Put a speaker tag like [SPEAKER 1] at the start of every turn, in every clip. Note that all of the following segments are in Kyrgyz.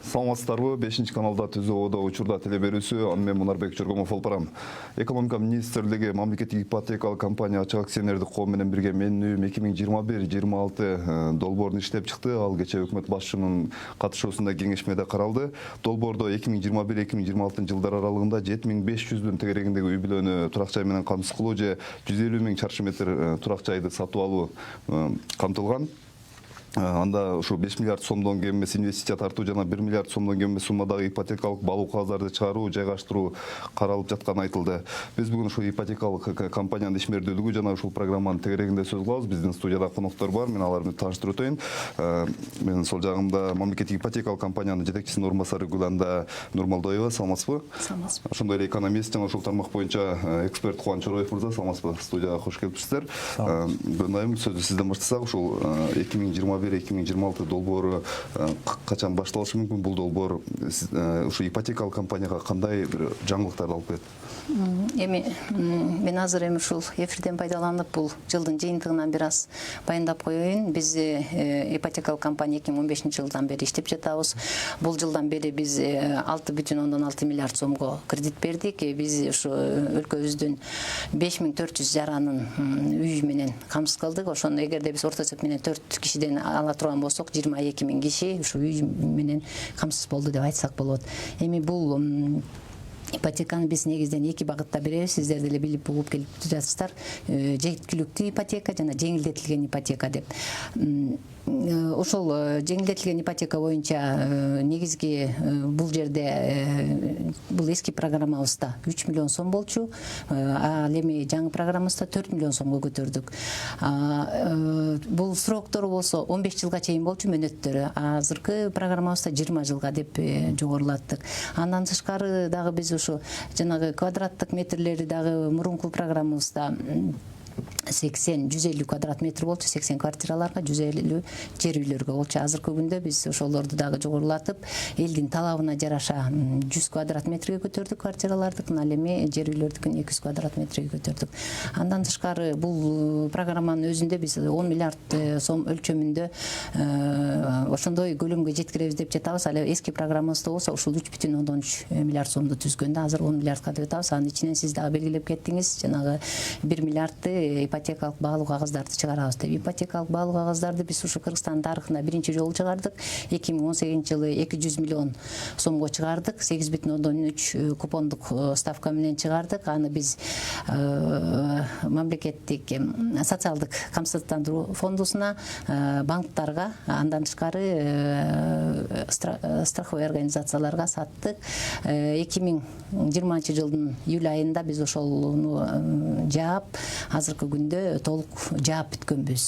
[SPEAKER 1] Саламатсыздарбы? 5 каналда Түзүүодо учурда теле берүүсү аны мен Мунарбек Чоргомов алып барам. Экономика министрлиги мамлекеттик ипотекалык компания ачык акционердик коом менен бирге менин үйүм 2021-26 долбоорун иштеп чыкты. Ал кечээ өкмөт башчынын катышуусунда кеңешмеде каралды. Долбоордо 2021-2026 жылдар аралыгында 7500 тегерегиндеги үй бүлөнү турак жай менен камсыз кылуу же 150 000 чарчы метр турак жайды сатып алуу камтылган. Анда ушу 5 миллиард сомдон кем эмес инвестиция тартуу жана 1 миллиард сомдон кем эмес суммадагы ипотекалык балуу кагаздарды чыгаруу, жайгаштыруу каралып жатканы айтылды. Биз бүгүн ушу ипотекалык компаниянын ишмердүүлүгү жана ушул программанын тегерегинде сөз кылабыз. Биздин студияда коноктор бар. Мен аларды тааныштырып өтөйүн. Менин сол жагымда мамлекеттик ипотекалык компаниянын жетекчисинин орун басары Гүланда Нурмалдоева. Саламатсызбы?
[SPEAKER 2] Саламатсызбы.
[SPEAKER 1] Ошондой эле экономист жана ушул тармак боюнча эксперт Кубаныч Чороев мырза. Саламатсызбы? Студияга кош келипсиздер. Гүлнайым, сөздү сизден баштасак, ушул 2021-2026 долбоору качан башталышы мүмкүн? Бул долбоор ушу ипотекалык компанияга кандай бир жаңылыктарды алып келет?
[SPEAKER 2] Эми мен азыр ушул эфирден пайдаланып бул жылдын жыйынтыгынан бир аз баяндап коеюн. Биз ипотекалык компания 2015 жылдан бери иштеп жатабыз. Бул жылдан бери биз 6,6 миллиард сомго кредит бердик. Биз ушу өлкөбүздүн 5400 жаранын үй менен камсыз кылдык. Ошону эгерде биз орто эсеп менен 4 кишиден ала турган болсок, 22 000 киши ушу үй менен камсыз болду деп айтсак болот. Эми бул ипотеканы биз негизден эки багытта беребиз. Сиздер деле билип угуп келип жатсыздар. Жеткиликтүү ипотека жана жеңилдетилген ипотека деп. Ошол жеңилдетилген ипотека боюнча негизги бул жерде бул эски программабызда 3 миллион сом болчу. Ал эми жаңы программабызда 4 миллион сомго көтөрдүк. Бул сроктору болсо 15 жылга чейин болчу мөөнөттөрү. Азыркы программабызда 20 жылга деп жогорулаттык. Андан тышкары дагы биз ушу жанагы квадраттык метрлери дагы мурунку программабызда 150 квадрат метр болчу, 80 квартираларга, 150 жер үйлөргө болчу. Азыркы күндө биз ошолорду дагы жогорулатып, элдин талабына жараша 100 квадрат метрге көтөрдүк квартиралардыкын, ал эми жер үйлөрдүкүн 200 квадрат метрге көтөрдүк. Андан тышкары бул программанын өзүндө биз 10 миллиард сом өлчөмүндө ошондой көлөмгө жеткиребиз деп жатабыз. Ал эски программабызда болсо ушул 3,3 миллиард сомду түзгөндө азыр 10 миллиардка деп атабыз. Анын ичинен сиз дагы белгилеп кеттиңиз, жанагы 1 миллиардты ипотекалык баалуу кагаздарды чыгарабыз деп. Ипотекалык баалуу кагаздарды биз ушу Кыргызстан тарыхында биринчи жолу чыгардык. 2018 жылы 200 миллион сомго чыгардык. 8,3 купондук ставка менен чыгардык. Аны биз мамлекеттик социалдык камсыздандыруу фондусуна, банктарга, андан тышкары страховой организацияларга саттык. 2020 жылдын июль айында биз ошону жаап, азыркы күндө толук жаап бүткөнбүз.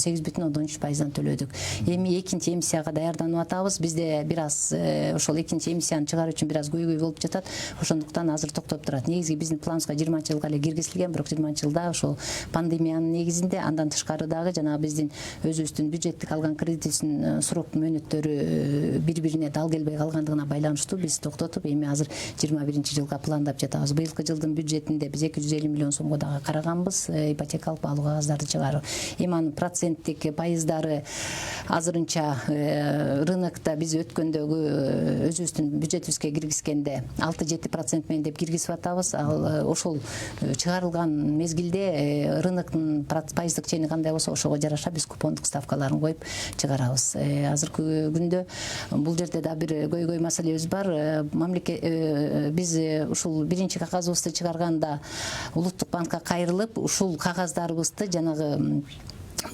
[SPEAKER 2] 8,13% төлөдүк. Эми экинчи эмиссияга даярданып атабыз. Бизде бир аз ошол экинчи эмиссияны чыгаруу үчүн бир аз көйгөй болуп жатат. Ошондуктан азыр токтоп турат. Негизги биздин планыбызга 20 жылга эле киргизилген, бирок 20 жылда ошол пандемиянын негизинде, андан тышкары дагы жанагы биздин өзүбүздүн бюджеттик алган кредитибиздин срок мөөнөттөрү бири-бирине дал келбей калгандыгына байланыштуу биз токтотуп, эми азыр 21 жылга пландап жатабыз. Быйылкы жылдын бюджетинде биз 250 миллион сомго дагы караганбыз ипотекалык баалуу кагаздарды чыгаруу. Эми анын проценттик пайыздары азырынча рынокто биз өткөндөгү өзүбүздүн бюджетибизге киргизгенде 6-7% менен деп киргизип атабыз. Ал ошол чыгарылган мезгилде рыноктун пайыздык чени кандай болсо ошого жараша биз купондук ставкаларын коюп чыгарабыз. Азыркы күндө бул жерде да бир көйгөй маселебиз бар. Биз ушул биринчи кагазыбызды чыгарганда улуттук банкка кайрылып, ушул кагаздарыбызды жанагы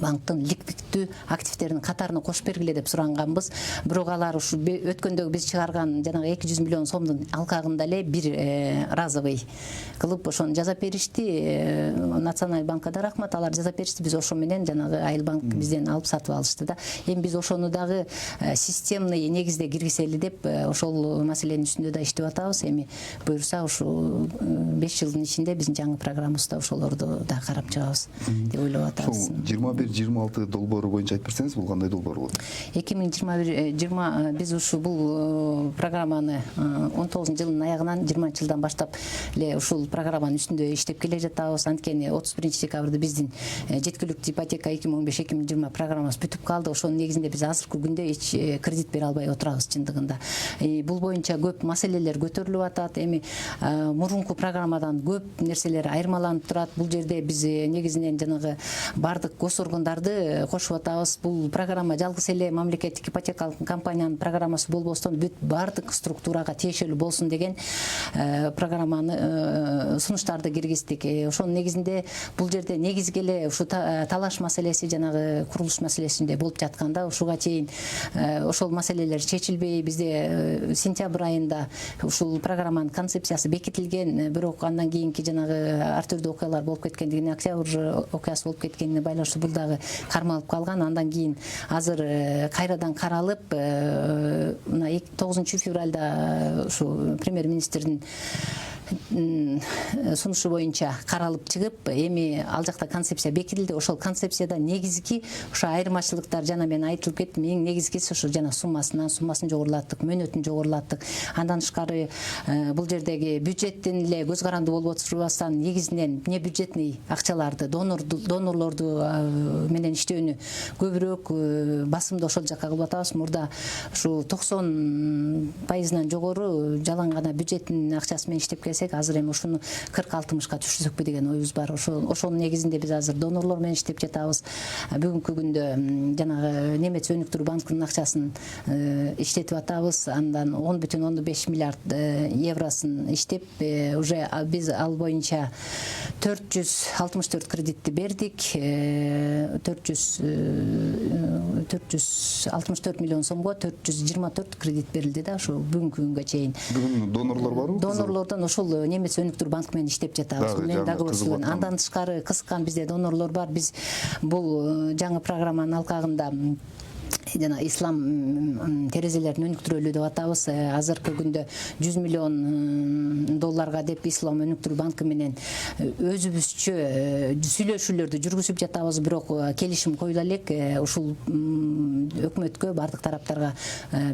[SPEAKER 2] банктын ликвиддүү активтеринин катарына кошуп бергиле деп суранганбыз. Бирок алар ушу өткөндөгү биз чыгарган жанагы 200 миллион сомдун алкагында эле бир разовый кылып ошону жазап беришти. Националдык банкка да рахмат, алар жазап беришти. Биз ошо менен жанагы Айыл банк бизден алып сатып алышты да. Эми биз ошону дагы системный негизде киргизели деп ошол маселенин үстүндө да иштеп атабыз. Эми буюрса ушу 5 жылдын ичинде биздин жаңы программабызда ошолорду да карап чыгабыз деп ойлоп атабыз.
[SPEAKER 1] $21-26 долбоору боюнча айтып берсеңиз, бул кандай долбоор болот?
[SPEAKER 2] 2021-20 биз ушу бул программаны 19 жылдын аягынан 20 жылдан баштап эле ушул программанын үстүндө иштеп келе жатабыз. Анткени 31 декабрда биздин жеткиликтүү ипотека 2015-2020 программасы бүтүп калды. Ошонун негизинде биз азыркы күндө эч кредит бере албай отурабыз чындыгында. Бул боюнча көп маселелер көтөрүлүп атат. Эми мурунку программадан көп нерселер айырмаланып турат. Бул жерде биз негизинен жанагы бардык госоргондорду кошуп атабыз. Бул программа жалгыз эле мамлекеттик ипотекалык компаниянын программасы болбостон бүт бардык структурага тиешелүү болсун деген программаны сунуштарды киргиздик. Ошонун негизинде бул жерде негизги эле ушу талаш маселеси жанагы курулуш маселесинде болуп жатканда ушуга чейин ошол маселелер чечилбей бизде сентябрь айында ушул программанын концепциясы бекитилген, бирок андан кийинки жанагы ар түрдүү окуялар болуп кеткендигине, октябрь окуясы болуп кеткенине байланыштуу бул дагы кармалып калган. Андан кийин азыр кайрадан каралып, мына 9 февралда ушу премьер-министрдин сунушу боюнча каралып чыгып, эми ал жакта концепция бекитилди. Ошол концепцияда негизги ошо айырмачылыктар жана мен айтылып кеттим. Эң негизгиси ошо жана суммасын жогорулаттык, мөөнөтүн жогорулаттык. Андан тышкары бул жердеги бюджеттен эле көз каранды болуп отурбастан негизинен внебюджетный акчаларды, донорлорду менен иштөөнү көбүрөөк басымды ошол жакка кылып атабыз. Мурда ушу 90% жогору жалаң гана бюджеттин акчасы менен иштеп азыр эми ушуну 40-60ка түшүрсөкпү деген оюбуз бар. Ошонун негизинде биз азыр донорлор менен иштеп жатабыз. Бүгүнкү күндө жанагы Немец өнүктүрүү банкынын акчасын иштетип атабыз. Андан 10,5 миллиард евросын иштеп, уже биз ал боюнча 464 кредитти бердик. 464 миллион сомго 424 кредит берилди да, ошо бүгүнкү күнгө чейин.
[SPEAKER 1] Бүгүн донорлор барбы?
[SPEAKER 2] Донорлордон ошол Немец өнүктүрүү банкы менен иштеп жатабыз. Менен дагы көрсөтүлгөн. Андан тышкары кызыккан бизде донорлор бар. Биз бул жаңы программанын алкагында жана ислам терезелерин өнүктүрөлү деп атабыз. Азыркы күндө 100 миллион долларга деп ислам өнүктүрүү банкы менен өзүбүзчө сүйлөшүүлөрдү жүргүзүп жатабыз, бирок келишим коюла элек. Ушул өкмөткө, бардык тараптарга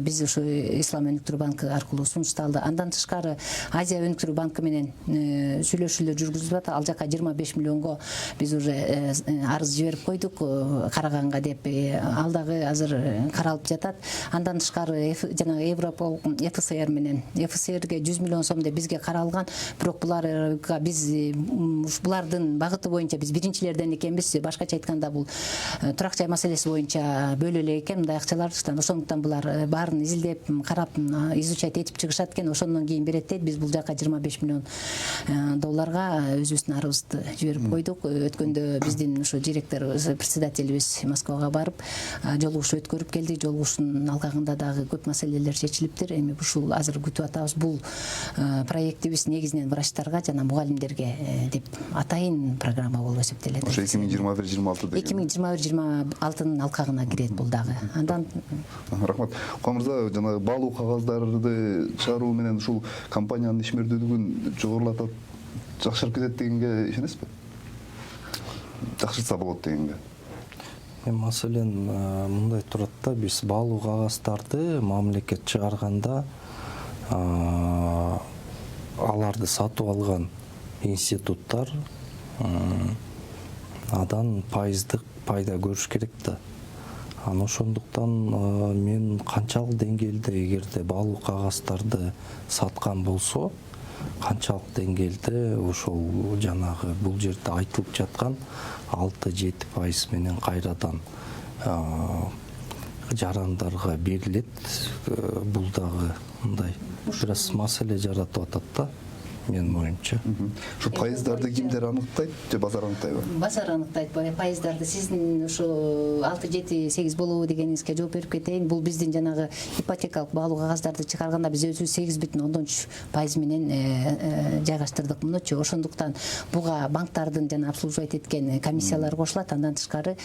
[SPEAKER 2] биз ушу ислам өнүктүрүү банкы аркылуу сунушталды. Андан тышкары Азия өнүктүрүү банкы менен сүйлөшүүлөр жүргүзүлүп атат. Ал жака 25 миллионго биз уже арыз жиберип койдук караганга деп. Ал дагы азыр каралып жатат. Андан тышкары жанагы Европол ФСР менен ФСРге 100 миллион сом деп бизге каралган, бирок буларга биз булардын багыты боюнча биз биринчилерден экенбиз. Башкача айтканда бул турак жай маселеси боюнча бөлө элек экен мындай акчалар. Ошондуктан булар баарын изилдеп, карап, изучать этип чыгышат экен. Ошондон кийин берет дейт. Биз бул жака 25 миллион долларга өзүбүздүн арызыбызды жиберип койдук. Өткөндө биздин ушу директор, председателибиз Москвага барып жолугуш өткөрүп келди. Жолугуштун алкагында дагы көп маселелер чечилиптир. Эми ушул азыр күтүп атабыз. Бул проектибиз негизинен врачтарга жана мугалимдерге деп атайын программа болуп эсептелет.
[SPEAKER 1] Ошо 2021-26 деген.
[SPEAKER 2] 2021-26 алкагына кирет бул дагы. Андан
[SPEAKER 1] рахмат. Камырза, жана баалуу кагаздарды чыгаруу менен ушул компаниянын ишмердүүлүгүн жогорулатат, жакшырып кетет дегенге ишенесизби? Жакшыртса болот дегенге.
[SPEAKER 3] Маселен мындай турат да, биз баалуу кагаздарды мамлекет чыгарганда аларды сатып алган институттар адан пайыздык пайда көрүш керек да. Ошондуктан мен канчалык деңгээлде эгерде баалуу кагаздарды саткан болсо, канчалык деңгээлде ошол жанагы бул жерде айтылып жаткан 6-7% менен кайрадан жарандарга берилет. Бул дагы мындай бир аз маселе жаратып атат да. Менин оюмча.
[SPEAKER 1] Ушу пайыздарды кимдер аныктайт же базар аныктайбы?
[SPEAKER 2] Базар аныктайт. Пайыздарды сиздин ушу 6-7-8 болобу дегениңизге жооп берип кетейин. Бул биздин жанагы ипотекалык баалуу кагаздарды чыгарганда биз өзүбүз 8,13% менен жайгаштырдык мунучу. Ошондуктан буга банктардын жана обслуживать эткен комиссиялар кошулат. Андан тышкары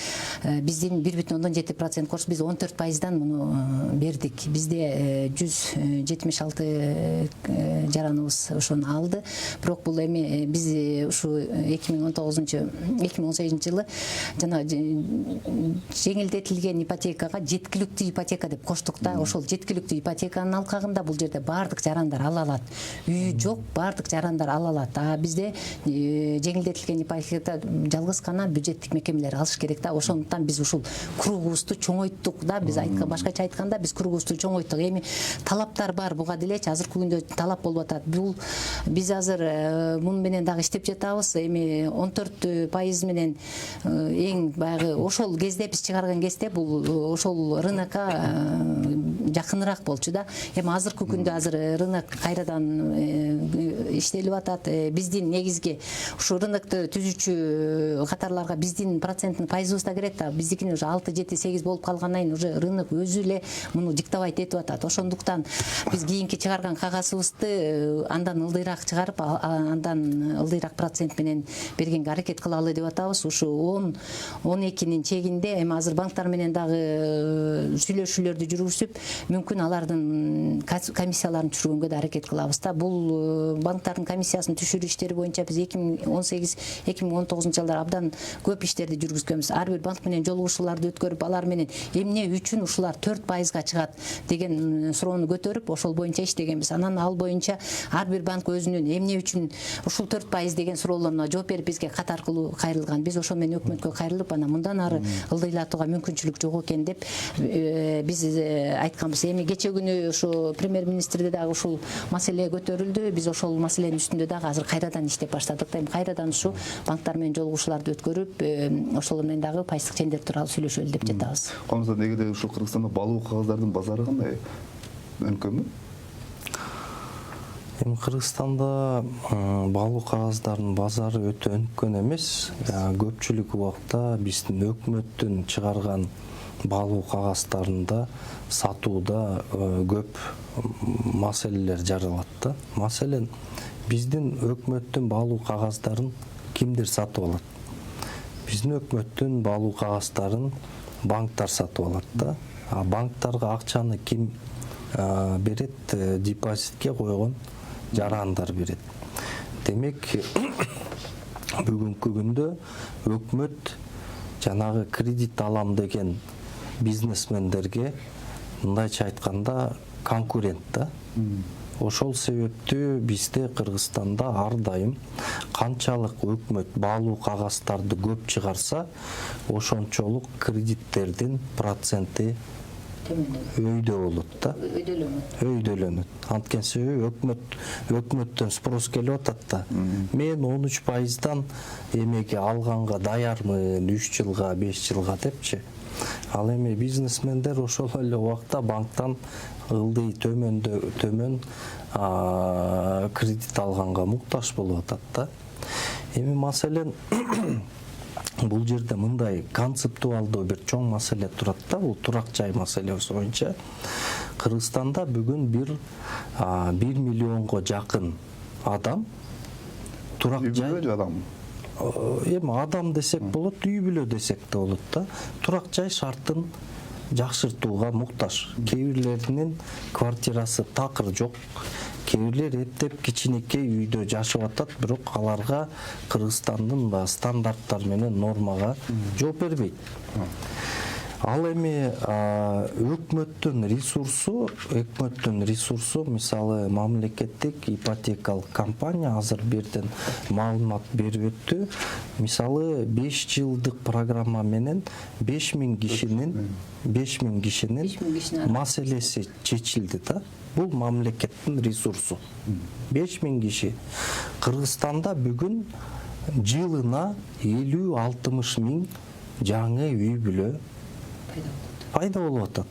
[SPEAKER 2] биздин 1,17% кош, биз 14%дан муну бердик. Бизде 176 жараныбыз ошону алды. башталды. Бирок бул эми биз ушу 2018 жылы жана жеңилдетилген ипотекага жеткиликтүү ипотека деп коштук да. Ошол жеткиликтүү ипотеканын алкагында бул жерде баардык жарандар ала алат. Үйү жок баардык жарандар ала алат. А бизде жеңилдетилген ипотекада жалгыз гана бюджеттик мекемелер алыш керек да. Ошондуктан биз ушул кругубузду чоңойттук да. Биз башкача айтканда биз кругубузду чоңойттук. Эми талаптар бар буга делечи. Азыркы күндө талап болуп атат. Бул биз азыр муну менен дагы иштеп жатабыз. Эми 14% менен эң баягы ошол кезде биз чыгарган кезде бул ошол рынокко жакыныраак болчу да. Эми азыркы күндө азыр рынок кайрадан иштелип атат. Биздин негизги ушу рынокто түзүүчү катарларга биздин проценттин пайызыбыз да керек да. Биздикини уже 6-7-8 болуп калгандан кийин уже рынок өзү эле муну диктовать этип атат. Ошондуктан биз кийинки чыгарган кагазыбызды андан ылдыйраак чыгарып, андан ылдыйраак процент менен бергенге аракет кылалы деп атабыз. Ушу 10-12-нин чегинде эми азыр банктар менен дагы сүйлөшүүлөрдү жүргүзүп, мүмкүн алардын комиссияларын түшүргөнгө да аракет кылабыз да. Бул банктардын комиссиясын түшүрүү иштери боюнча биз 2018-2019 жылдары абдан көп иштерди жүргүзгөнбүз. Ар бир банк менен жолугушууларды өткөрүп, алар менен эмне үчүн ушулар 4%га чыгат деген суроону көтөрүп, ошол боюнча иштегенбиз. Анан ал боюнча ар бир банк өзүнүн эмне үчүн ушул 4% деген суроолоруна жооп берип бизге кат аркылуу кайрылган. Биз ошо менен өкмөткө кайрылып, анан мындан ары ылдыйлатууга мүмкүнчүлүк жок экен деп биз айтканбыз. Эми кече күнү ушу премьер-министрде дагы ушул маселе көтөрүлдү. Биз ошол маселенин үстүндө дагы азыр кайрадан иштеп баштадык. Эми кайрадан ушу банктар менен жолугушууларды өткөрүп, ошол менен дагы пайыздык чендер тууралуу сүйлөшөлү деп жатабыз.
[SPEAKER 1] Камызда негиде ушу Кыргызстанда балуу кагаздардын базары кандай? Өнкөмү?
[SPEAKER 3] Эми Кыргызстанда балуу кагаздардын базары өтө өнүккөн эмес. Көпчүлүк убакта биздин өкмөттүн чыгарган балуу кагаздарында сатууда көп маселелер жаралат да. Маселен, биздин өкмөттүн балуу кагаздарын кимдир сатып алат? Биздин өкмөттүн балуу кагаздарын банктар сатып алат да. А банктарга акчаны ким берет? Депозитке койгон жарандар берет. Демек, бүгүнкү күндө өкмөт жанагы кредит алам деген бизнесмендерге мындайча айтканда конкурент да. Ошол себептүү бизде Кыргызстанда ар дайым канчалык өкмөт балуу кагаздарды көп чыгарса, ошончолук кредиттердин проценти өйдө болот да. Өйдөлөнөт. Анткени себеби өкмөттөн спрос келип атат да. Мен 13%дан эмеге алганга даярмын 3 жылга, 5 жылга депчи. Ал эми бизнесмендер ошол эле убакта банктан ылдый төмөн кредит алганга муктаж болуп атат да. Эми маселен бул жерде мындай концептуалдуу бир чоң маселе турат да. Бул турак жай маселеси боюнча Кыргызстанда бүгүн 1 миллионго жакын адам турак жай эми адам десек болот, үй бүлө десек да болот да. Турак жай шартын жакшыртууга муктаж. Кээ бирлеринин квартирасы такыр жок. Кээ бирлер эптеп кичинекей үйдө жашап атат, бирок аларга Кыргызстандын стандарттар менен нормага жооп бербейт. Ал эми өкмөттүн ресурсу, мисалы мамлекеттик ипотекалык компания азыр берден маалымат берип өттү. Мисалы 5 жылдык программа менен 5000 кишинин маселеси чечилди да. Бул мамлекеттин ресурсу. 5000 киши. Кыргызстанда бүгүн жылына 50-60 миң жаңы үй бүлө пайда болуп атат.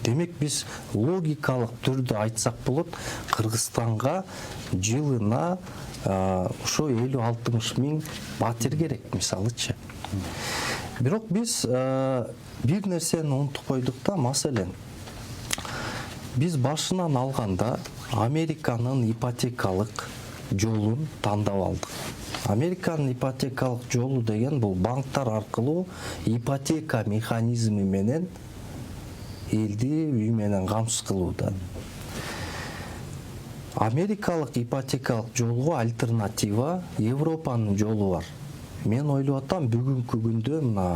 [SPEAKER 3] Демек биз логикалык түрдө айтсак болот, Кыргызстанга жылына ошо 50-60 миң батир керек, мисалычы. Бирок биз бир нерсени унутуп койдук да, маселен биз башынан алганда Американын ипотекалык жолун тандап алдык. Американын ипотекалык жолу деген бул банктар аркылуу ипотека механизми менен элди үй менен камсыз кылууда. Америкалык ипотекалык жолго альтернатива Европанын жолу бар. Мен ойлоп атам, бүгүнкү күндө мына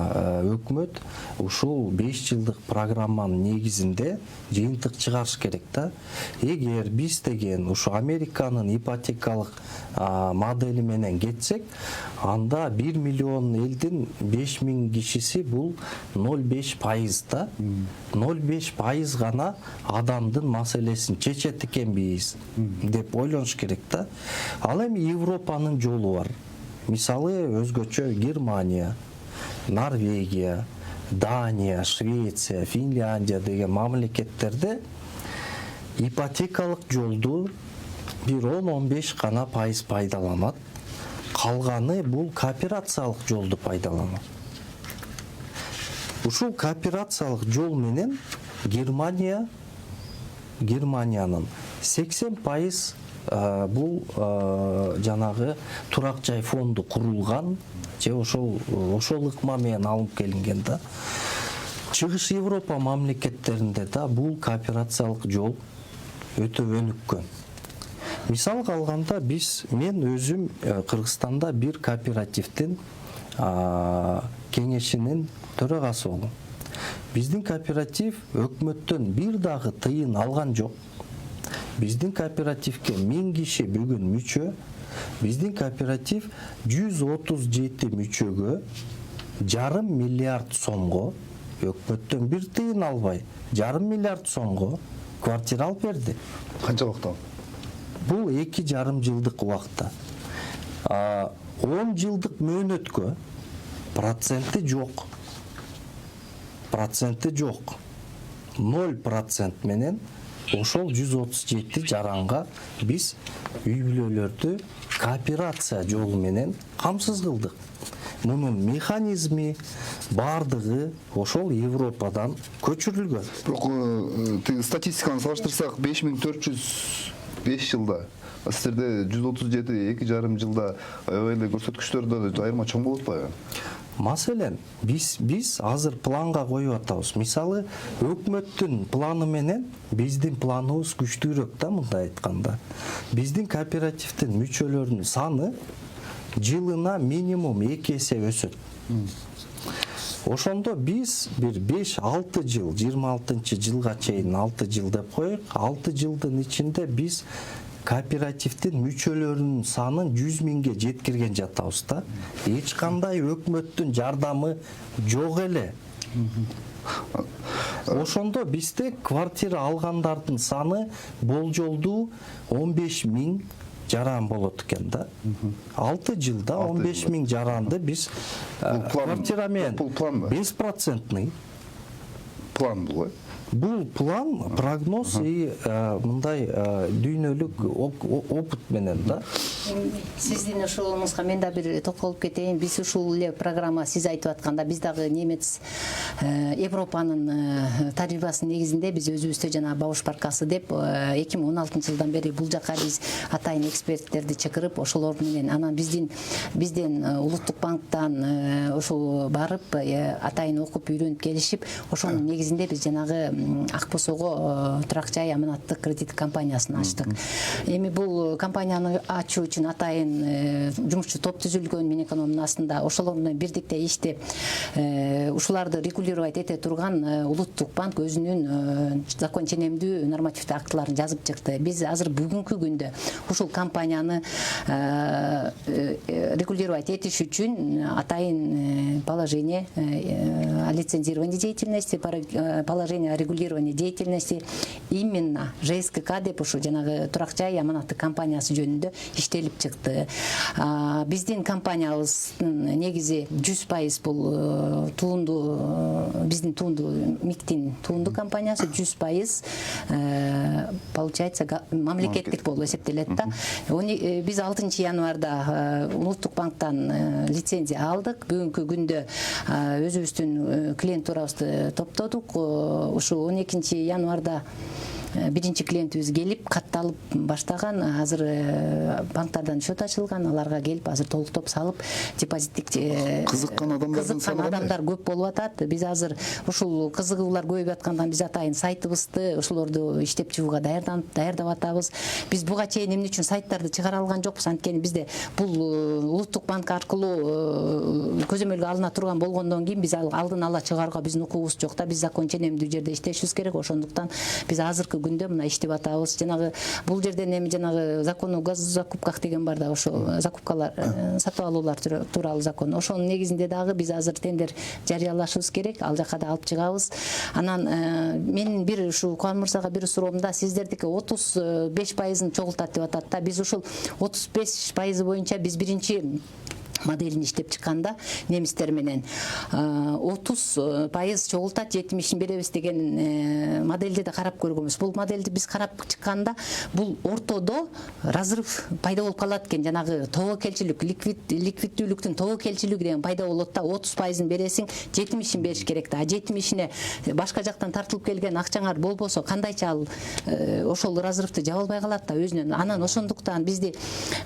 [SPEAKER 3] өкмөт ушул 5 жылдык программанын негизинде жыйынтык чыгарыш керек да. Эгер биз деген ушу Американын ипотекалык модели менен кетсек, анда 1 миллион элдин 5000 кишиси бул 0,5% да. 0,5% гана адамдын маселесин чечет экенбиз деп ойлонуш керек да. Ал эми Европанын жолу бар. Мисалы өзгөчө Германия, Норвегия, Дания, Швеция, Финляндия деген мамлекеттерде ипотекалык жолду бир 10-15 гана пайыз пайдаланат. Калганы бул кооперациялык жолду пайдаланат. Ушул кооперациялык жол менен Германиянын 80% бул жанагы турак жай фонду курулган же ошол ыкма менен алынып келинген да. Чыгыш Европа мамлекеттеринде да бул кооперациялык жол өтө өнүккөн. Мисалга алганда мен өзүм Кыргызстанда бир кооперативдин кеңешинин төрагасы болдум. Биздин кооператив өкмөттөн бир дагы тыйын алган жок. Биздин кооперативге 1000 киши бүгүн мүчө. Биздин кооператив 137 мүчөгө 1,5 миллиард сомго, өкмөттөн бир тыйын албай 1,5 миллиард сомго квартира алып берди.
[SPEAKER 1] Канча убакта?
[SPEAKER 3] Бул 2,5 жылдык убакта. 10 жылдык мөөнөткө проценти жок. 0% менен ошол 137 жаранга биз үй бүлөлөрдү кооперация жолу менен камсыз кылдык. Мунун механизми бардыгы ошол Европадан көчүрүлгөн.
[SPEAKER 1] Бирок статистиканы салыштырсак 5405 жылда, сиздерде 137 2,5 жылда аябай көрсөткүчтөрдө айырма чоң болот атпайбы?
[SPEAKER 3] Маселен, биз азыр планга коюп атабыз. Мисалы, өкмөттүн планы менен биздин планыбыз күчтүүрөөк да, мындай айтканда. Биздин кооперативдин мүчөлөрүнүн саны жылына минимум 2 эсе өсөт. Ошондо биз бир 5-6 жыл, 26-жылга чейин 6 жыл деп коелук, 6 жылдын ичинде биз кооперативдин мүчөлөрүнүн санын 100 миңге жеткирген жатабыз да. Эч кандай өкмөттүн жардамы жок эле. Ошондо бизде квартира алгандардын саны болжолдуу 15 миң жаран болот экен да. 6 жылда 15 миң жаранды биз квартира менен 5%.
[SPEAKER 1] План бул.
[SPEAKER 3] Бул план, прогноз и мындай дүйнөлүк опыт менен да.
[SPEAKER 2] Сиздин ушуңузга мен да бир токтолуп кетейин. Биз ушул эле программа сиз айтып атканда биз дагы немец Европанын тажрыйбасынын негизинде биз өзүбүздө жана Баушпаркасы деп 2016 жылдан бери бул жака биз атайын эксперттерди чакырып, ошолор менен анан биздин улуттук банктан ошол барып атайын окуп үйрөнүп келишип, ошонун негизинде биз жанагы Акбосого турак жай аманаттык кредит компаниясын ачтык. Эми бул компанияны ачуу үчүн атайын жумушчу топ түзүлгөн, мен экономдун астында ошолор менен бирдикте иштеп, ушуларды регулировать эте турган улуттук банк өзүнүн закон ченемдүү нормативдик актыларын жазып чыкты. Биз азыр бүгүнкү күндө ушул компанияны регулировать этиш үчүн атайын положение о лицензировании деятельности, положение о регулировании деятельности именно ЖСКК деп ушу жанагы турак жай аманаттык компаниясы жөнүндө иштелип чыкты. Биздин компаниябыздын негизи 100% бул туунду, биздин туунду МИКтин туунду компаниясы 100% получается мамлекеттик болуп эсептелет да. Биз 6 январда улуттук банктан лицензия алдык. Бүгүнкү күндө өзүбүздүн клиентурабызды топтодук. Ушу 12 январда биринчи клиентибиз келип катталып баштаган. Азыр банктардан счет ачылган, аларга келип азыр толуктоп салып депозиттик
[SPEAKER 1] кызыккан
[SPEAKER 2] адамдар көп болуп атат. Биз азыр ушул кызыгуулар көбөйүп аткандан биз атайын сайтыбызды ошолорду иштеп чыгууга даярдап атабыз. Биз буга чейин эмне үчүн сайттарды чыгара алган жокпуз? Анткени бизде бул улуттук банк аркылуу көзөмөлгө алына турган болгондон кийин биз алдын ала чыгарууга биздин укугубуз жок да. Биз закон ченемдүү жерде иштешибиз керек. Ошондуктан биз азыркы күндө мына иштеп атабыз. Жанагы бул жерден эми жанагы закон о госзакупках деген бар да, ошо закупкалар сатып алуулар тууралуу закон. Ошонун негизинде дагы биз азыр тендер жарыялашыбыз керек. Ал жака да алып чыгабыз. Анан мен бир ушу Кубан мырзага бир суроомда сиздердики 35%-ын чогултат деп атат да. Биз ушул 35% боюнча биз биринчи моделин иштеп чыкканда немистер менен 30% чогултат, 70-ин беребиз деген модельди да карап көргөнбүз. Бул модельди биз карап чыкканда бул ортодо разрыв пайда болуп калат экен. Жанагы тобокелчилик, ликвиддүүлүктүн тобокелчилиги деген пайда болот да. 30%-ын бересиң, 70-ин бериш керек да. 70-ине башка жактан тартылып келген акчаңар болбосо кандайча ал ошол разрывды жаба албай калат да өзүнөн. Анан ошондуктан бизди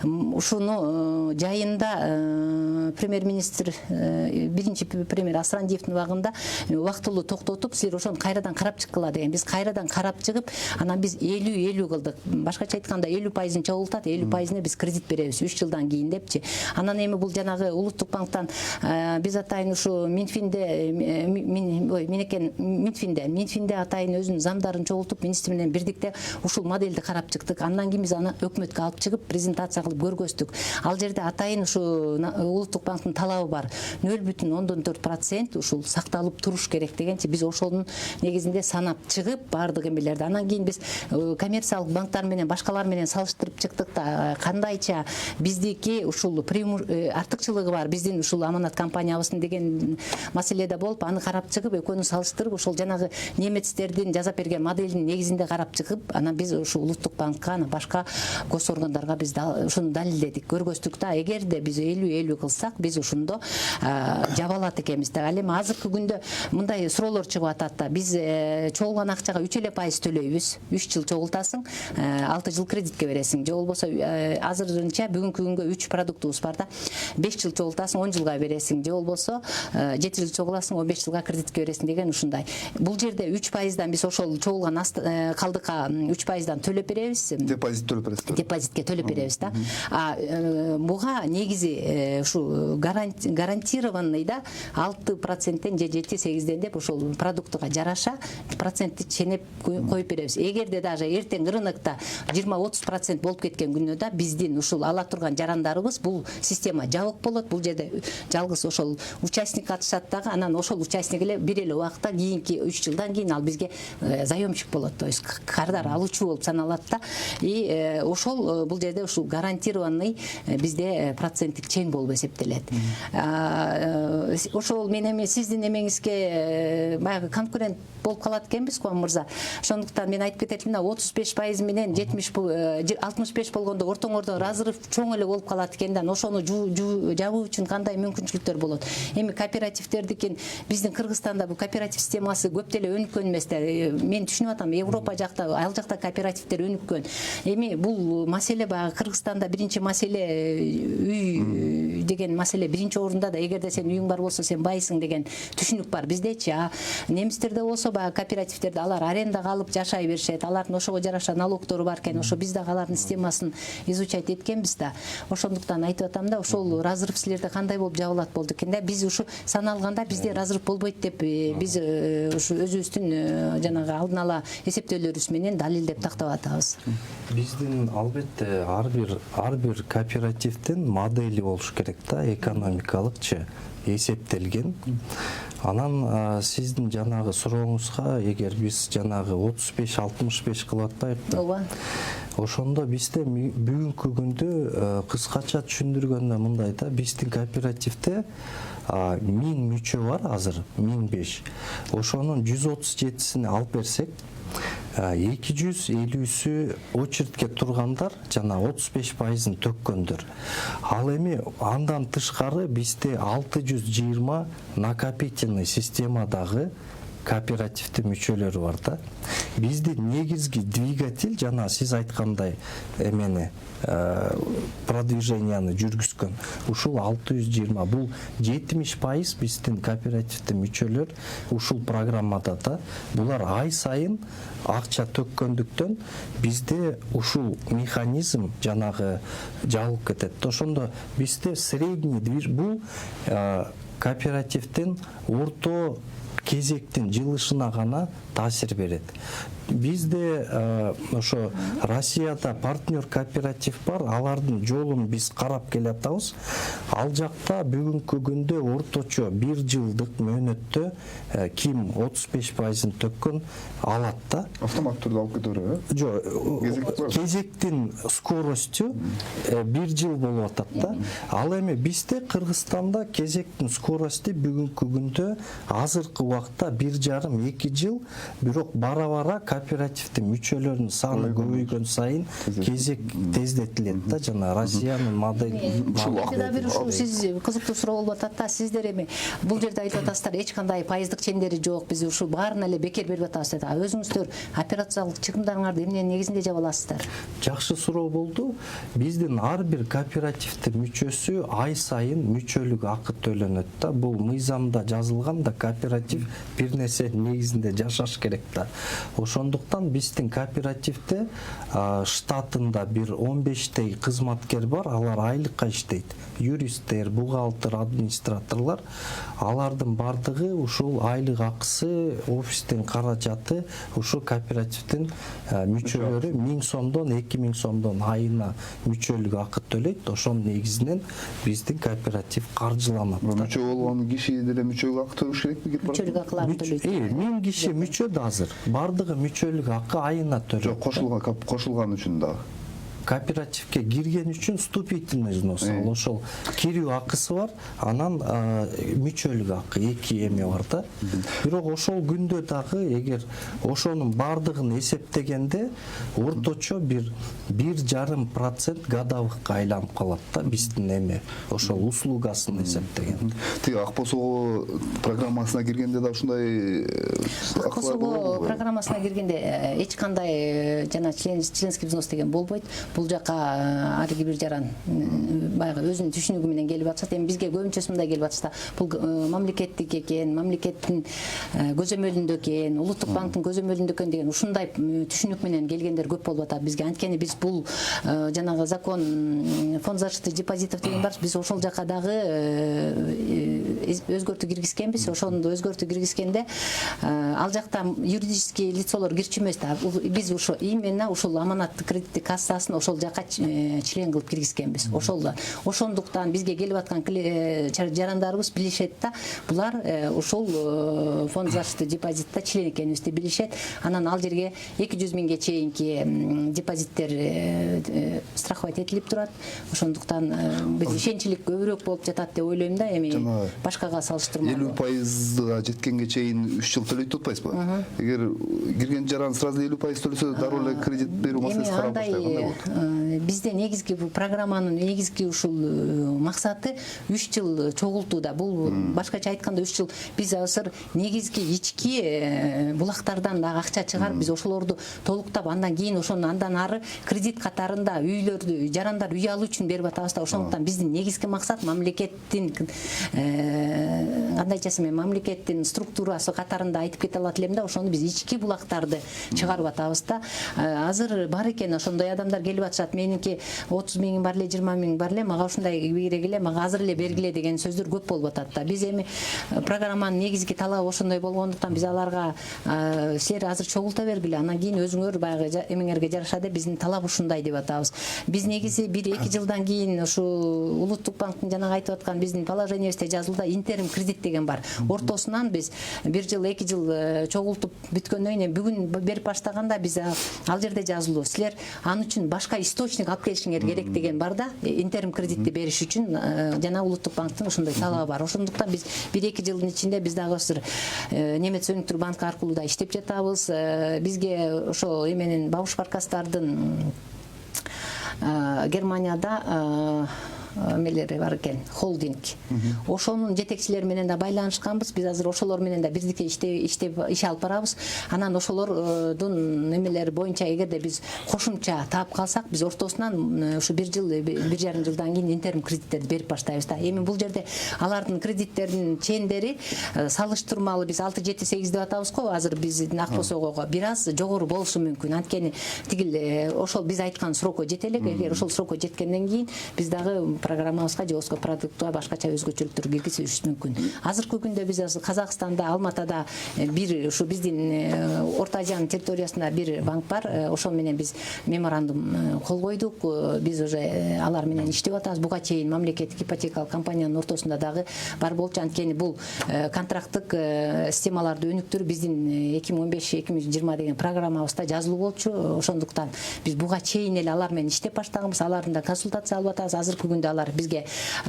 [SPEAKER 2] ушуну жайында премьер-министр, биринчи премьер Асрандиевдин убагында убактылуу токтотуп, силер ошону кайрадан карап чыккыла деген. Биз кайрадан карап чыгып, анан биз 50-50 кылдык. Башкача айтканда 50%-ын чогултат, 50%-ны биз кредит беребиз 3 жылдан кийин депчи. Анан эми бул жанагы улуттук банктан биз атайын ушу Минфинде атайын өзүнүн замдарын чогултуп, министр менен бирдикте ушул модельди карап чыктык. Андан кийин биз аны өкмөткө алып чыгып, презентация кылып көргөздүк. Ал жерде атайын ушу улуттук банктын талабы бар. 0,4% ушул сакталып туруш керек дегенчи биз ошонун негизинде санап чыгып баардык эмелерди. Анан кийин биз коммерциялык банктар менен башкалар менен салыштырып чыктык да кандайча биздики ушул артыкчылыгы бар, биздин ушул аманат компаниябыздын деген маселеде болуп, аны карап чыгып экөөнү салыштырып ошол жанагы немецтердин жасап берген моделинин негизинде карап чыгып, анан биз ушул улуттук банкка, анан башка гос органдарга биз ушуну далилдедик, көргөздүк да. Эгерде биз 50-50 кылсак, биз ушундо жаба алат экенбиз да. Ал эми азыркы күндө мындай суроолор чыгып атат да. Биз чогулган акчага 3% төлөйбүз. 3 жыл чогултасың, 6 жыл кредитке бересиң. Же болбосо азырынча бүгүнкү күнгө 3 продуктубуз бар да. 5 жыл чогултасың, 10 жылга бересиң. Же болбосо 7 жыл чогуласың, 15 жылга кредитке бересиң деген ушундай. Бул жерде 3%дан биз ошол чогулган калдыкка 3%дан төлөп беребиз.
[SPEAKER 1] Депозит төлөп бересиз.
[SPEAKER 2] Депозитке төлөп беребиз да. Буга негизи ушу гарантированный да 6%-тен же 7-8-ден деп ошол продуктуга жараша процентти ченеп коюп беребиз. Эгерде даже эртең рынокто 20-30% болуп кеткен күнүдө биздин ушул ала турган жарандарыбыз бул система жабык болот. Бул жерде жалгыз ошол участник катышат дагы, анан ошол участник эле бир эле убакта кийинки 3 жылдан кийин ал бизге заемщик болот, то есть кардар алуучу болуп саналат да. И ошол бул жерде ушул гарантированный бизде проценттик чен болуп эсептелет. Ошол мен эми сиздин эмеңизге баягы конкурент болуп калат экенбиз, Кубан мырза. Ошондуктан мен айтып кетет элем, 35% менен 65 болгондо ортоңордо разрыв чоң эле болуп калат экен да. Ошону жабуу үчүн кандай мүмкүнчүлүктөр болот? Эми кооперативдердикин биздин Кыргызстанда бул кооператив системасы көп деле өнүккөн эмес да. Мен түшүнүп атам, Европа жакта, ал жакта кооперативдер өнүккөн. Эми бул маселе баягы Кыргызстанда биринчи маселе үй деген маселе биринчи орунда да. Эгерде сен үйүң бар болсо сен байсың деген түшүнүк бар биздечи. Немистерде болсо баягы кооперативдерде алар арендага алып жашай беришет. Алардын ошого жараша налогтору бар экен. Ошо биз дагы алардын системасын изучать эткенбиз да. Ошондуктан айтып атам да, ошол разрыв силерде кандай болуп жабылат болду экен да. Биз ушу саналганда бизде разрыв болбойт деп биз ушу өзүбүздүн жанагы алдын ала эсептөөлөрүбүз менен далилдеп тактап атабыз.
[SPEAKER 3] Биздин албетте ар бир кооперативдин модели болуш керек да, экономикалыкчы эсептелген. Анан сиздин жанагы сурооңузга эгер биз жанагы 35-65 кылып атпайбы да, ошондо бизде бүгүнкү күндө кыскача түшүндүргөндө мындай да, биздин кооперативде 1000 мүчө бар азыр, 1005. Ошонун 137-син алып берсек, 250-сү очередке тургандар, жана 35%-ын төккөндөр. Ал эми андан тышкары бизде 620 накопительный системадагы кооперативдин мүчөлөрү бар да. Биздин негизги двигатель жана сиз айткандай эмени продвиженияны жүргүзгөн ушул 620, бул 70% биздин кооперативдин мүчөлөр ушул программада да. Булар ай сайын акча төккөндүктөн бизде ушул механизм жанагы жабылып кетет. Ошондо бизде средний бул кооперативдин орто кезектин жылышына гана таасир берет. Бизде ошо Россияда партнер кооператив бар, алардын жолун биз карап келатабыз. Ал жакта бүгүнкү күндө орточо 1 жылдык мөөнөттө ким 35%-ын төккөн алат да.
[SPEAKER 1] Автоматтуу түрдө алып кетөбүрбү?
[SPEAKER 3] Жок, кезектин скоросту 1 жыл болуп атат да. Ал эми бизде Кыргызстанда кезектин скоросту бүгүнкү күндө азыркы убакта 1,5-2 жыл, бирок бара-бара кооперативдин мүчөлөрүнүн саны көбөйгөн сайын кезек тездетилет да, жана Россиянын модели.
[SPEAKER 2] Ушул сиз кызыктуу суроо болуп атат да. Сиздер эми бул жерде айтып атасыздар, эч кандай пайыздык чендери жок, биз ушул баарына эле бекер берип атабыз деп. Өзүңүздөр операциялык чыгымдарыңарды эмненин негизинде жаба аласыздар?
[SPEAKER 3] Жакшы суроо болду. Биздин ар бир кооперативдин мүчөсү ай сайын мүчөлүк акы төлөнөт да. Бул мыйзамда жазылган да, кооператив бир нерсенин негизинде жашаш керек да. Ошондуктан биздин кооперативде штатында бир 15 кызматкер бар, алар айлыкка иштейт. Юристтер, бухгалтер, администраторлор, алардын бардыгы ушул айлык акысы, офистин каражаты ушул кооперативдин мүчөлөрү 1000 сомдон 2000 сомдон айына мүчөлүк акы төлөйт. Ошонун негизинен биздин кооператив каржыланат.
[SPEAKER 1] Мүчө болгон киши деле мүчөлүк акы төлөш керекпи?
[SPEAKER 2] Мүчөлүк акыларды төлөйт.
[SPEAKER 3] 1000 киши мүчө да азыр. Бардыгы мүчөлүк акы айына төлөйт.
[SPEAKER 1] Жок, кошулган үчүн дагы.
[SPEAKER 3] Кооперативке кирген үчүн вступительный взнос, ошол кирүү акысы бар, анан мүчөлүк акы 2 эме бар да. Бирок ошол күндө дагы эгер ошонун бардыгын эсептегенде орточо бир 1,5% годовыйга айланып калат да биздин эме, ошол услугасын эсептеген.
[SPEAKER 1] Тиги Акбосоо программасына киргенде да ушундай
[SPEAKER 2] Акбосоо программасына киргенде эч кандай жана членский взнос деген болбойт. Бул жака ар бир жаран баягы өзүнүн түшүнүгү менен келип атышат. Эми бизге көбүнчөсү мындай келип атышат. Бул мамлекеттик экен, мамлекеттин көзөмөлүндө экен, улуттук банктын көзөмөлүндө экен деген ушундай түшүнүк менен келгендер көп болуп атат бизге. Анткени биз бул жанагы закон фонд защиты депозитов деген бар. Биз ошол жака дагы өзгөртүү киргизкенбиз. Ошондо өзгөртүү киргизгенде ал жакта юридический лицолор кирчү эмес да. Биз ошо именно ушул аманаттык кредиттик кассасын ошол жака член кылып киргизкенбиз. Ошондуктан бизге келип аткан жарандарыбыз билишет да, булар ошол фонд защиты депозитта член экенибизди билишет. Анан ал жерге 200 миңге чейинки депозиттер страховать этилип турат. Ошондуктан биз ишенчилик көбүрөөк болуп жатат деп ойлойм да. Эми башкага салыштырмалуу
[SPEAKER 1] 50%га жеткенге чейин 3 жыл төлөйт деп атпайсызбы? Эгер кирген жаран сразу 50% төлөсө, дароо эле кредит берүү маселеси карап баштайбы?
[SPEAKER 2] Бизде негизги бул программанын негизги ушул максаты 3 жыл чогултууда. Бул башкача айтканда 3 жыл биз азыр негизги ички булактардан дагы акча чыгарып, биз ошолорду толуктап, андан кийин ошону андан ары кредит катарында үйлөрдү жарандар үй алуу үчүн берип атабыз да. Ошондуктан биздин негизги максат мамлекеттин кандайчасы мен мамлекеттин структурасы катарында айтып кете алат элем да, ошону биз ички булактарды чыгарып атабыз да. Азыр бар экен ошондой адамдар келип атышат. Меники 30 миң бар эле, 20 миң бар эле, мага ушундай керек эле, мага азыр эле бергиле деген сөздөр көп болуп атат да. Биз эми программанын негизги талабы ошондой болгондуктан биз аларга силер азыр чогулта бергиле, анан кийин өзүңөр баягы эмеңерге жараша деп биздин талап ушундай деп атабыз. Биз негизи 1-2 жылдан кийин ушу улуттук банктын жанагы айтып аткан биздин положениебизде жазылды, интерим кредит деген бар. Ортосунан биз 1 жыл, 2 жыл чогултуп бүткөндөн кийин бүгүн берип баштаганда биз ал жерде жазылуу. Силер ан үчүн башка источник алып келишиңер керек деген бар да. Интерим кредитти бериш үчүн жана улуттук банктын ошондой талабы бар. Ошондуктан биз 1-2 жылдын ичинде биз дагы азыр Немец өнүктүрүү банкы аркылуу да иштеп жатабыз. Бизге ошо эменин Бауш Баркастардын Германияда эмелери бар экен, холдинг. Ошонун жетекчилери менен да байланышканбыз. Биз азыр ошолор менен да бирдикте иш алып барабыз. Анан ошолордун эмелери боюнча эгерде биз кошумча таап калсак, биз ортосунан ушу 1 жыл, 1,5 жылдан кийин интерм кредиттерди берип баштайбыз да. Эми бул жерде алардын кредиттеринин чендери салыштырмалуу биз 6-7-8 деп атабыз го. Азыр биздин Акбосогого бир аз жогору болушу мүмкүн. Анткени тигил ошол биз айткан срокко жете элек. Эгер ошол срокко жеткенден кийин биз дагы программабызга же озго продуктка башкача өзгөчөлүктөр киргизишибиз мүмкүн. Азыркы күндө биз Казакстанда, Алматада бир ушу биздин Орто Азиянын территориясында бир банк бар. Ошол менен биз меморандум кол койдук. Биз уже алар менен иштеп атабыз. Буга чейин мамлекеттик ипотекалык компаниянын ортосунда дагы бар болчу. Анткени бул контракттык системаларды өнүктүрүү биздин 2015-2020 деген программабызда жазылуу болчу. Ошондуктан биз буга чейин эле алар менен иштеп баштаганбыз. Алардын да консультация алып атабыз. Азыркы күндө алар бизге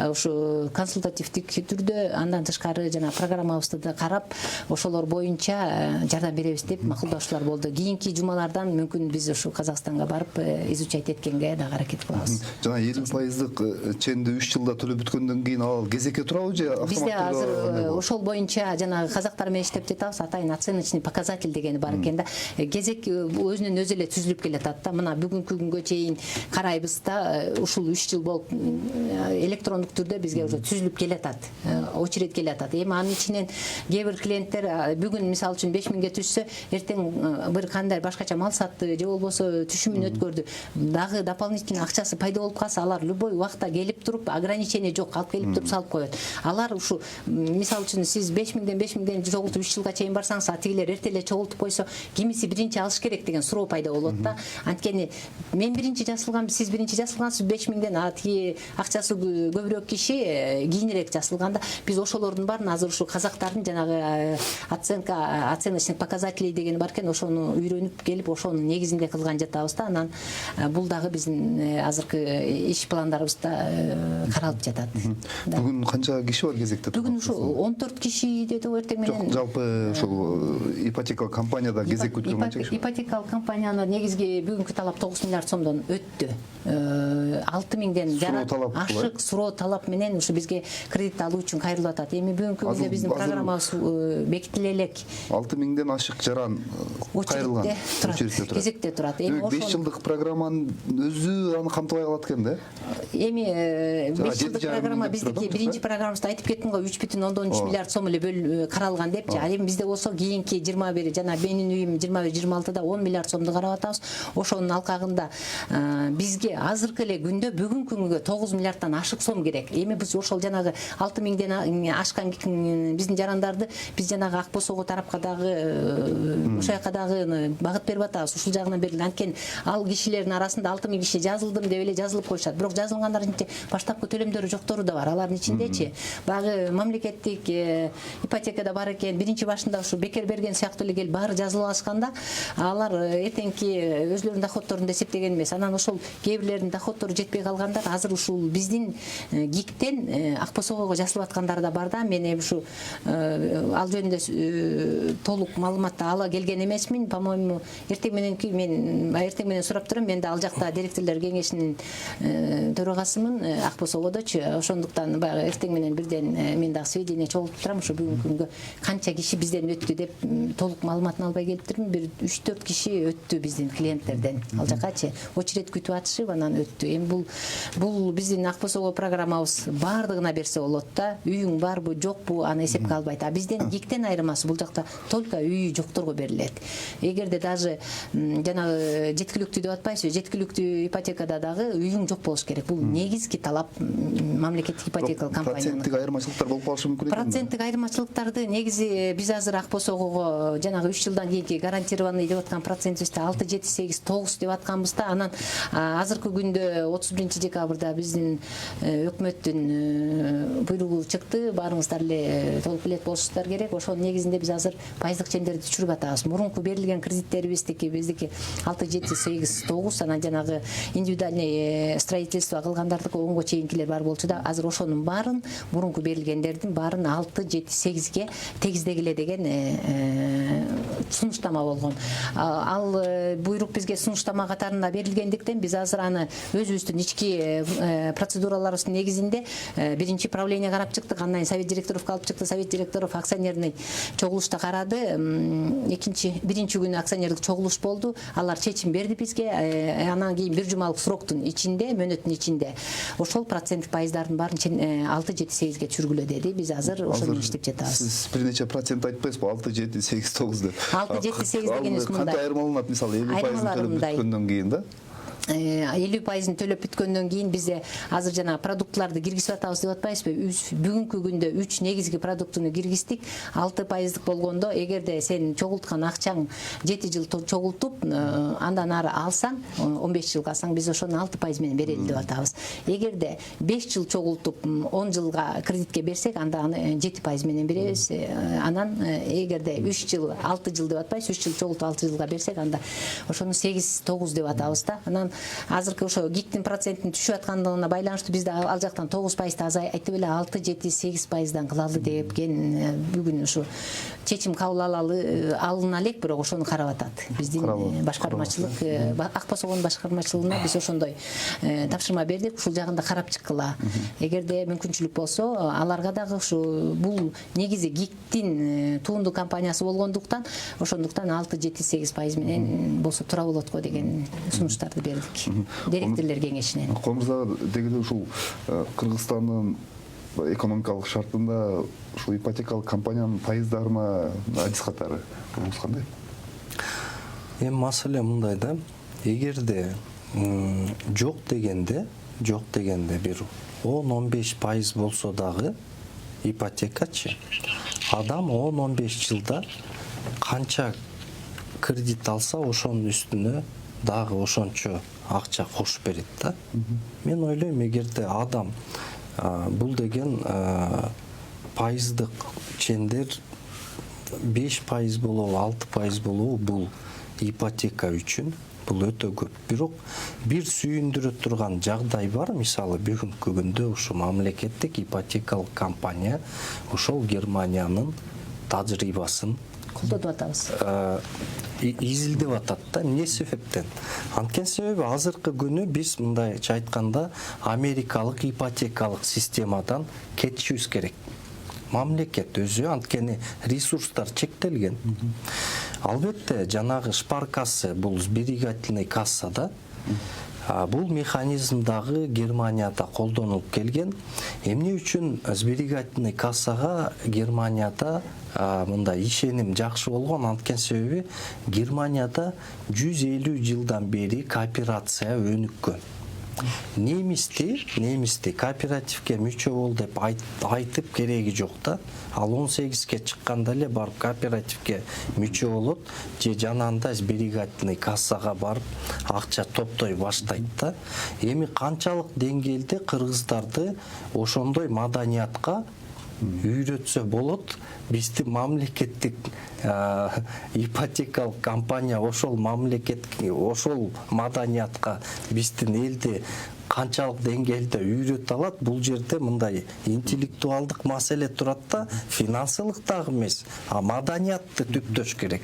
[SPEAKER 2] ушу консультативдик түрдө, андан тышкары жана программабызды да карап, ошолор боюнча жардам беребиз деп макулдашуулар болду. Кийинки жумалардан мүмкүн биз ушу Казакстанга барып изучать эткенге да аракет кылабыз.
[SPEAKER 1] Жана 50% ченди 3 жылда төлөп бүткөндөн кийин ал кезекке турабы же автоматтуу?
[SPEAKER 2] Бизде азыр ошол боюнча жана казактар менен иштеп жатабыз. Атайын оценочный показатель дегени бар экен да. Кезек өзүнөн өзү эле түзүлүп келатат да. Мына бүгүнкү күнгө чейин карайбыз да, ушул 3 жыл болуп электрондук түрдө бизге уже түзүлүп келатат. Очередь келатат. Эми анын ичинен кээ бир клиенттер бүгүн мисалы үчүн 5000ге түшсө, эртең бир кандай башкача мал сатты же болбосо түшүмүн өткөрдү. Дагы дополнительный акчасы пайда болуп калса, алар любой убакта келип туруп, ограничение жок, алып келип туруп салып коет. Алар ушу мисалы үчүн сиз 5000ден чогултуп 3 жылга чейин барсаңыз, тигилер эрте эле чогултуп койсо, кимиси биринчи алыш керек деген суроо пайда болот да. Анткени мен биринчи жасылгам, сиз биринчи жасылгансыз 5000ден, тиги акчасы көбүрөөк киши кийинирээк жасылганда, биз ошолордун баарын азыр ушу казактардын жанагы оценочных показателей деген бар экен, ошону үйрөнүп келип, ошонун негизинде кылган жатабыз да. Анан бул дагы биздин азыркы иш пландарыбызда каралып жатат.
[SPEAKER 1] Бүгүн канча киши бар кезекте?
[SPEAKER 2] Бүгүн ушу 14 киши деди эртең менен.
[SPEAKER 1] Жок, жалпы ушул ипотекалык компанияда кезек күткөн канча киши?
[SPEAKER 2] Ипотекалык компаниянын негизги бүгүнкү талап 9 миллиард сомдон өттү. 6000ден ашык суроо талап менен ушу бизге кредит алуу үчүн кайрылып атат. Эми бүгүнкү күндө биздин программабыз бекитиле элек.
[SPEAKER 1] 6000ден ашык жаран кайрылган.
[SPEAKER 2] Кезекте турат. Эми
[SPEAKER 1] 5 жылдык программанын өзү аны камтыбай калат экен да?
[SPEAKER 2] Эми 5 жылдык программа биздики биринчи программабызда айтып кеттим го, 3,3 миллиард сом эле каралган депчи. Ал эми бизде болсо кийинки 21 жана менин үйүм 21-26да 10 миллиард сомду карап атабыз. Ошонун алкагында бизге азыркы эле күндө бүгүнкү күнгө 9 миллиарддан ашык сом керек. Эми биз ошол жанагы 6000ден ашкан биздин жарандарды биз жанагы Акбосого тарапка дагы ошол жака дагы багыт берип атабыз. Ушул жагынан берилген. Анткени ал кишилердин арасында 6000 киши жазылдым деп эле жазылып коюшат. Бирок жазылгандардын ичинде баштапкы төлөмдөрү жоктору да бар. Алардын ичиндечи багы мамлекеттик ипотекада бар экен. Биринчи башында ушу бекер берген сыяктуу эле келип баары жазылып алышканда, алар эртеңки өзлөрүнүн доходторун эсептеген эмес. Анан ошол кээ бирлердин доходтору жетпей калгандар азыр ушул биздин ГИКтен Акбосогого жасалып аткандар да бар да. Мен ушу ал жөнүндө толук маалыматты ала келген эмесмин. По-моему, эртең менен сурап турам. Мен да ал жакта директорлор кеңешинин төрагасымын Акбосогодочу. Ошондуктан баягы эртең менен бирден мен дагы сведения чогултуп турам. Ошо бүгүнкү күнгө канча киши бизден өттү деп толук маалыматын албай келиптирмин. Бир 3-4 киши өттү биздин клиенттерден. Ал жакачы очередь күтүп атышып, анан өттү. Эми бул биздин Акбосого программабыз баардыгына берсе болот да. Үйүң барбы, жокпу, аны эсепке албайт. А бизден ГИКтен айырмасы бул жакта только үйү жокторго берилет. Эгерде даже жанагы жеткиликтүү деп атпайсызбы, жеткиликтүү ипотекада дагы үйүң жок болуш керек. Бул негизги талап мамлекеттик ипотекалык компаниянын.
[SPEAKER 1] Проценттик айырмачылыктар болуп калышы мүмкүн экен.
[SPEAKER 2] Проценттик айырмачылыктарды негизи биз азыр Акбосогого жанагы 3 жылдан кийинки гарантированный деп аткан процентибизде 6, 7, 8, 9 деп атканбыз да. Анан азыркы күндө 31-декабрда биздин өкмөттүн буйругу чыкты. Баарыңыздар эле толук билет болушуңуздар керек. Ошонун негизинде биз азыр пайыздык чендерди түшүрүп атабыз. Мурунку берилген кредиттерибиздики 6, 7, 8, 9, анан жанагы индивидуальный строительство кылгандардыкы 10го чейинкилер бар болчу да. Азыр ошонун баарын мурунку берилгендердин баарын 6, 7, 8ге тегиздегиле деген сунуштама болгон. Ал буйрук бизге сунуштама катарында берилгендиктен биз азыр аны өзүбүздүн ички процедураларыбыздын негизинде биринчи правление карап чыктык, андан кийин совет директоров алып чыкты, совет директоров акционерный чогулушта карады. Биринчи күнү акционердик чогулуш болду, алар чечим берди бизге. Анан кийин 1 жумалык сроктун ичинде, мөөнөттүн ичинде ошол проценттик пайыздардын баарын 6-7-8ге чүргүлө деди. Биз азыр ошол менен иштеп жатабыз.
[SPEAKER 1] Сиз бир нече процент айтпайсызбы? 6-7-8-9 деп.
[SPEAKER 2] 6-7-8 дегенибиз мындай.
[SPEAKER 1] Канча айырмаланат, мисалы 50% төлөп бүткөндөн кийин да?
[SPEAKER 2] 50% төлөп бүткөндөн кийин бизде азыр жана продуктларды киргизип атабыз деп атпайбызбы? Бүгүнкү күндө 3 негизги продуктуну киргиздик. 6% болгондо, эгерде сен чогулткан акчаң 7 жыл чогултуп, андан ары алсаң, 15 жылга алсаң, биз ошону 6% менен берели деп атабыз. Эгерде 5 жыл чогултуп, 10 жылга кредитке берсек, анда аны 7% менен беребиз. Анан эгерде 3 жыл, 6 жыл деп атпайбыз, 3 жыл чогултуп 6 жылга берсек, анда ошону 8-9 деп атабыз да. Анан азыркы ошо ГИКтин процентин түшүп аткандыгына байланыштуу бизде ал жактан 9% айтып эле 6-7-8%дан кылалы деген бүгүн ушу чечим кабыл алына элек, бирок ошону карап атат биздин башкармачылык. Акбосогон башкармачылыгына биз ошондой тапшырма бердик, ушул жагында карап чыккыла. Эгерде мүмкүнчүлүк болсо, аларга дагы ушу бул негизи ГИКтин туунду компаниясы болгондуктан, ошондуктан 6-7-8% менен болсо туура болот го деген сунуштарды бердик директорлор кеңешинен.
[SPEAKER 1] Комурза дегенде ушул Кыргызстандын экономикалык шартында ушул ипотекалык компаниянын пайыздарына адис катары буруңуз кандай?
[SPEAKER 3] Эми маселе мындай да, эгерде жок дегенде бир 10-15% болсо дагы ипотекачы, адам 10-15 жылда канча кредит алса, ошонун үстүнө дагы ошончо акча кошуп берет да. Мен ойлойм, эгерде адам бул деген пайыздык чендер 5% болобу, 6% болобу, бул ипотека үчүн бул өтө көп. Бирок бир сүйүндүрө турган жагдай бар. Мисалы бүгүнкү күндө ушу мамлекеттик ипотекалык компания ошол Германиянын тажрыйбасын
[SPEAKER 2] колдонуп атабыз.
[SPEAKER 3] Изилдеп атат да. Эмне себептен? Анткени себеби азыркы күнү биз мындайча айтканда америкалык ипотекалык системадан кетишибиз керек. Мамлекет өзү, анткени ресурстар чектелген. Албетте жанагы шпаркасы, бул сберегательный касса да. Бул механизм дагы Германияда колдонулуп келген. Эмне үчүн сберегательный кассага Германияда мындай ишеним жакшы болгон? Анткени себеби Германияда 150 жылдан бери кооперация өнүккөн. Немисти кооперативке мүчө бол деп айтып кереги жок да. Ал 18-ке чыкканда эле барып кооперативке мүчө болот, же жанагындай сберегательный кассага барып акча топтой баштайт да. Эми канчалык деңгээлде кыргыздарды ошондой маданиятка үйрөтсө болот? Биздин мамлекеттик ипотекалык компания ошол маданиятка биздин элди канчалык деңгээлде үйрөтө алат? Бул жерде мындай интеллектуалдык маселе турат да, финансылык дагы эмес, маданиятты түптөш керек.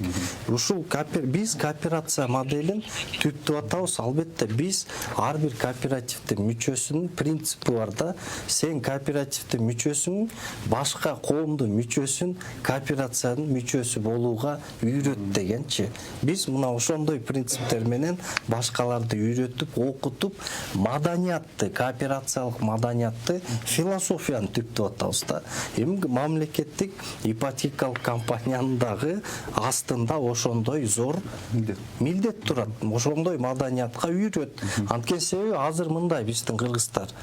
[SPEAKER 3] Ушул биз кооперация моделин түптөп атабыз. Албетте биз ар бир кооперативдин мүчөсүнүн принципи бар да. Сен кооперативдин мүчөсүң, башка коомдун мүчөсүн кооперациянын мүчөсү болууга үйрөт дегенчи. Биз мына ошондой принциптер менен башкаларды үйрөтүп, окутуп, маданиятты, кооперациялык маданиятты, философияны түптөп атабыз да. Эми мамлекеттик ипотекалык компаниянын дагы астында ошондой зор милдет турат. Ошондой маданиятка үйрөт. Анткени себеби азыр мындай биздин кыргыздар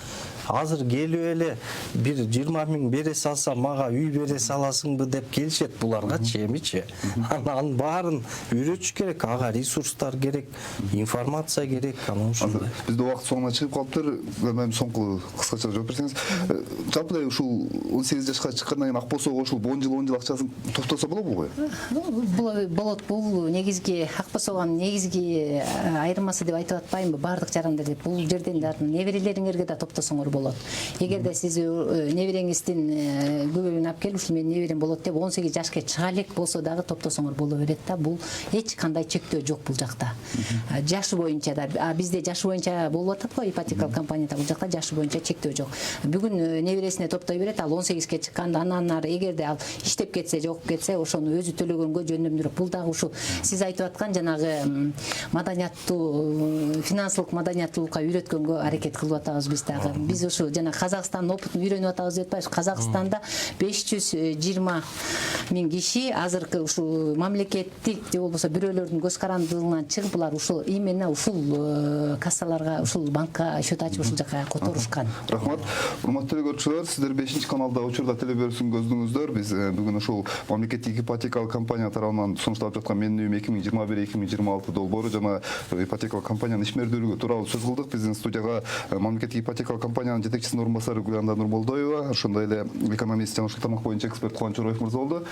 [SPEAKER 3] азыр келип эле бир 20 миң бере салса, мага үй бере саласыңбы деп келишет буларгачы, эмичи. Анын баарын үйрөтүш керек, ага ресурстар керек, информация керек, анан ушундай.
[SPEAKER 1] Бизде убакыт соңуна чыгып калыптыр. Мен соңку кыскача жооп берсеңиз. Жалпы эле ушул 18 жашка чыккандан кийин Акбосого ушул 10 жыл акчасын токтосо болобу го?
[SPEAKER 2] Болот. Бул негизги Акбосогонун негизги айырмасы деп айтып атпаймынбы? Бардык жарандар деп. Бул жерден неберелериңерге да топтосоңор болот. болот. Эгерде сиз небереңиздин күбөлүн алып келип ушул менин неберем болот деп 18 жашка чыга элек болсо дагы топтосоңор боло берет да. Бул эч кандай чектөө жок бул жакта. Жашы боюнча да, бизде жашы боюнча болуп атат го ипотекалык компанияда, бул жакта жашы боюнча чектөө жок. Бүгүн небересине топтой берет, ал 18ге чыкканда андан ары эгерде ал иштеп кетсе, жогуп кетсе, ошону өзү төлөгөнгө жөндөмдүрөк. Бул дагы ушул сиз айтып аткан жанагы маданияттуу, финансылык маданияттуулукка үйрөткөнгө аракет кылып атабыз биз дагы. Биз ушу жана Казакстандын опытын үйрөнүп атабыз деп атпайбыз. Казакстанда 520 миң киши азыркы ушул мамлекеттик же болбосо бирөөлөрдүн көз карандылыгынан чыгып булар ушул именно ушул кассаларга, ушул банкка счет ачып ушул жака которушкан.
[SPEAKER 1] Рахмат. Урматтуу көрүүчүлөр, сиздер 5-каналда учурда телеберүүсүн көздүңүздөр. Биз бүгүн ушул мамлекеттик ипотекалык компания тарабынан сунушталып жаткан менин үйүм 2021-2026 долбоору жана ипотекалык компаниянын ишмердүүлүгү тууралуу сөз кылдык. Биздин студияга мамлекеттик ипотекалык компаниянын жетекчисинин орун басары Гүланда Нурмолдоева, ошондой эле экономист жана ушул тармак боюнча эксперт Кубаныч Чороев мырза болду.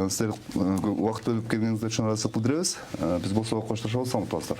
[SPEAKER 1] Сиздер убакыт бөлүп келгениңиздер үчүн ыраазычылык билдиребиз. Биз болсо коштошобуз. Саламат болуңуздар.